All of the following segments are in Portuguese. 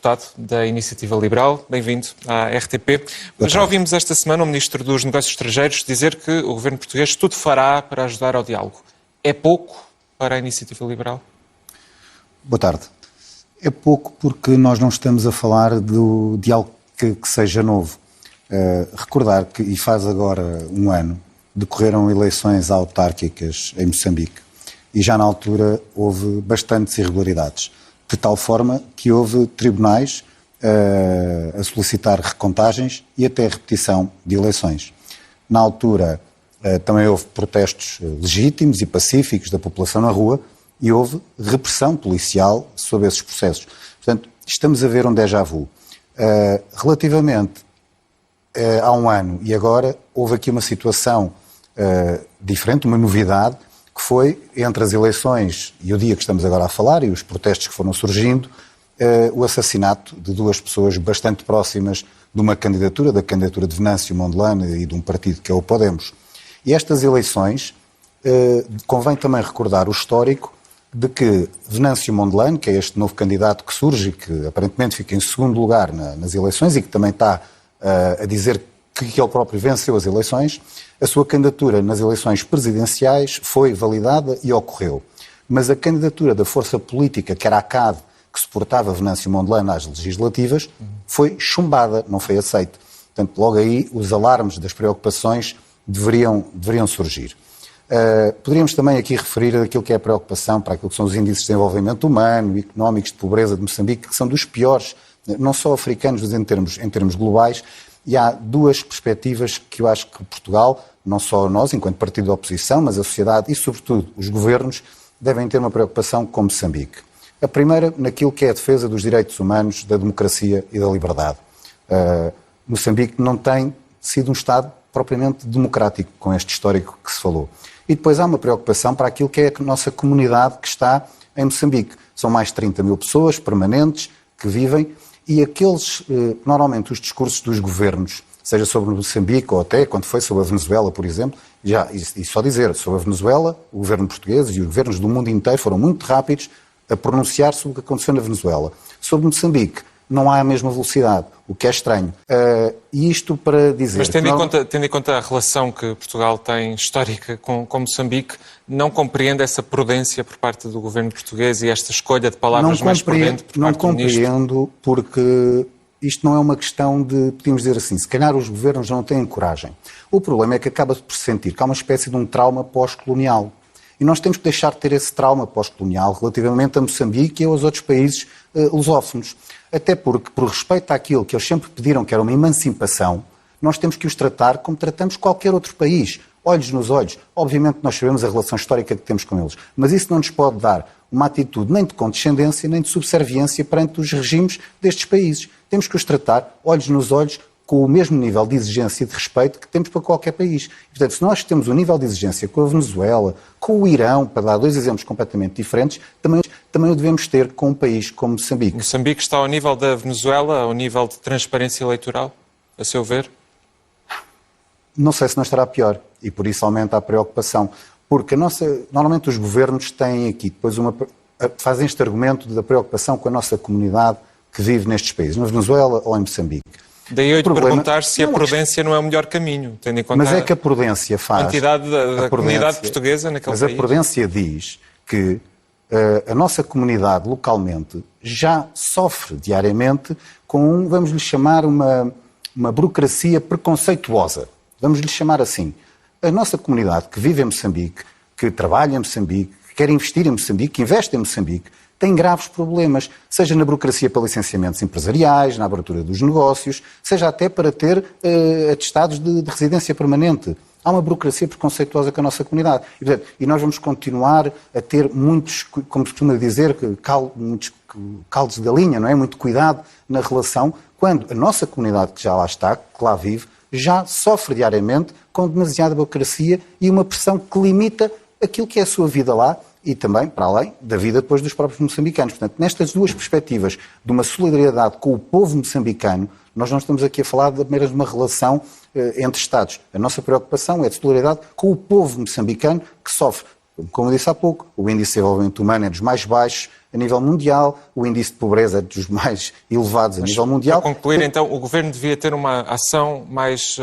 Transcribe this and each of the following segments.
deputado da Iniciativa Liberal. Bem-vindo à RTP. Já ouvimos esta semana o Ministro dos Negócios Estrangeiros dizer que o governo português tudo fará para ajudar ao diálogo. É pouco para a Iniciativa Liberal? Boa tarde. É pouco porque nós não estamos a falar de algo que seja novo. Recordar que, e faz agora um ano, decorreram eleições autárquicas em Moçambique e já na altura houve bastantes irregularidades, de tal forma que houve tribunais a solicitar recontagens e até repetição de eleições. Na altura também houve protestos legítimos e pacíficos da população na rua e houve repressão policial sobre esses processos. Portanto, estamos a ver um déjà vu. Relativamente há um ano e agora, houve aqui uma situação diferente, uma novidade, que foi, entre as eleições e o dia que estamos agora a falar, e os protestos que foram surgindo, o assassinato de duas pessoas bastante próximas de uma candidatura, da candidatura de Venâncio Mondlane e de um partido que é o Podemos. E estas eleições, convém também recordar o histórico de que Venâncio Mondlane, que é este novo candidato que surge e que aparentemente fica em segundo lugar nas eleições e que também está a dizer que ele próprio venceu as eleições, a sua candidatura nas eleições presidenciais foi validada e ocorreu. Mas a candidatura da força política, que era a CAD, que suportava Venâncio Mondlane às legislativas, foi chumbada, não foi aceita. Portanto, logo aí os alarmes das preocupações deveriam surgir. Poderíamos também aqui referir aquilo que é a preocupação para aquilo que são os índices de desenvolvimento humano, económicos, de pobreza de Moçambique, que são dos piores, não só africanos, mas em termos globais. E há duas perspectivas que eu acho que Portugal, não só nós, enquanto partido de oposição, mas a sociedade e, sobretudo, os governos, devem ter uma preocupação com Moçambique. A primeira, naquilo que é a defesa dos direitos humanos, da democracia e da liberdade. Moçambique não tem sido um Estado propriamente democrático, com este histórico que se falou. E depois há uma preocupação para aquilo que é a nossa comunidade que está em Moçambique. São mais de 30 mil pessoas permanentes que vivem e aqueles, normalmente os discursos dos governos, seja sobre Moçambique ou até quando foi sobre a Venezuela, por exemplo, e só dizer, sobre a Venezuela, o governo português e os governos do mundo inteiro foram muito rápidos a pronunciar sobre o que aconteceu na Venezuela. Sobre Moçambique, não há a mesma velocidade, o que é estranho. E isto para dizer... Mas tendo em conta a relação que Portugal tem histórica com Moçambique, não compreende essa prudência por parte do governo português e esta escolha de palavras mais prudente por parte do ministro? Não compreendo, porque isto não é uma questão de, podemos dizer assim, se calhar os governos não têm coragem. O problema é que acaba-se por sentir que há uma espécie de um trauma pós-colonial. E nós temos que deixar de ter esse trauma pós-colonial relativamente a Moçambique e aos outros países lusófonos. Até porque, por respeito àquilo que eles sempre pediram, que era uma emancipação, nós temos que os tratar como tratamos qualquer outro país, olhos nos olhos. Obviamente nós sabemos a relação histórica que temos com eles, mas isso não nos pode dar uma atitude nem de condescendência, nem de subserviência perante os regimes destes países. Temos que os tratar, olhos nos olhos, com o mesmo nível de exigência e de respeito que temos para qualquer país. E, portanto, se nós temos um nível de exigência com a Venezuela, com o Irão, para dar dois exemplos completamente diferentes, também o devemos ter com um país como Moçambique. Moçambique está ao nível da Venezuela, ao nível de transparência eleitoral, a seu ver? Não sei se não estará pior, e por isso aumenta a preocupação. Porque normalmente os governos têm aqui, depois fazem este argumento da preocupação com a nossa comunidade que vive nestes países, na Venezuela ou em Moçambique. Daí eu te perguntar se a prudência não é o melhor caminho, tendo em conta mas é que a prudência faz... a quantidade da comunidade portuguesa naquele país. Mas a prudência diz que a nossa comunidade localmente já sofre diariamente com, vamos lhe chamar, uma burocracia preconceituosa. Vamos lhe chamar assim. A nossa comunidade que vive em Moçambique, que trabalha em Moçambique, que quer investir em Moçambique, que investe em Moçambique, tem graves problemas, seja na burocracia para licenciamentos empresariais, na abertura dos negócios, seja até para ter atestados de residência permanente. Há uma burocracia preconceituosa com a nossa comunidade. E nós vamos continuar a ter muitos, como se costuma dizer, muitos caldos de galinha, não é? Muito cuidado na relação, quando a nossa comunidade que já lá está, que lá vive, já sofre diariamente com demasiada burocracia e uma pressão que limita aquilo que é a sua vida lá e também, para além, da vida depois dos próprios moçambicanos. Portanto, nestas duas perspectivas de uma solidariedade com o povo moçambicano, nós não estamos aqui a falar de apenas de uma relação entre Estados. A nossa preocupação é de solidariedade com o povo moçambicano que sofre. Como eu disse há pouco, o índice de desenvolvimento humano é dos mais baixos a nível mundial, o índice de pobreza é dos mais elevados a nível mundial. Para concluir, então, o Governo devia ter uma ação mais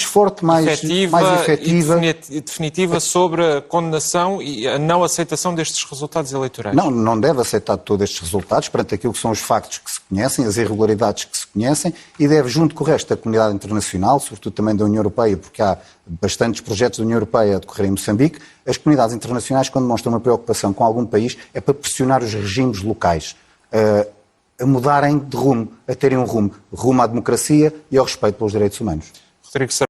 forte, mais efetiva e definitiva sobre a condenação e a não aceitação destes resultados eleitorais. Não deve aceitar todos estes resultados perante aquilo que são os factos que se conhecem, as irregularidades que se conhecem, e deve, junto com o resto da comunidade internacional, sobretudo também da União Europeia, porque há bastantes projetos da União Europeia a decorrer em Moçambique, as comunidades internacionais, quando demonstram uma preocupação com algum país, é para pressionar os regimes locais a mudarem de rumo, a terem um rumo à democracia e ao respeito pelos direitos humanos. Rodrigo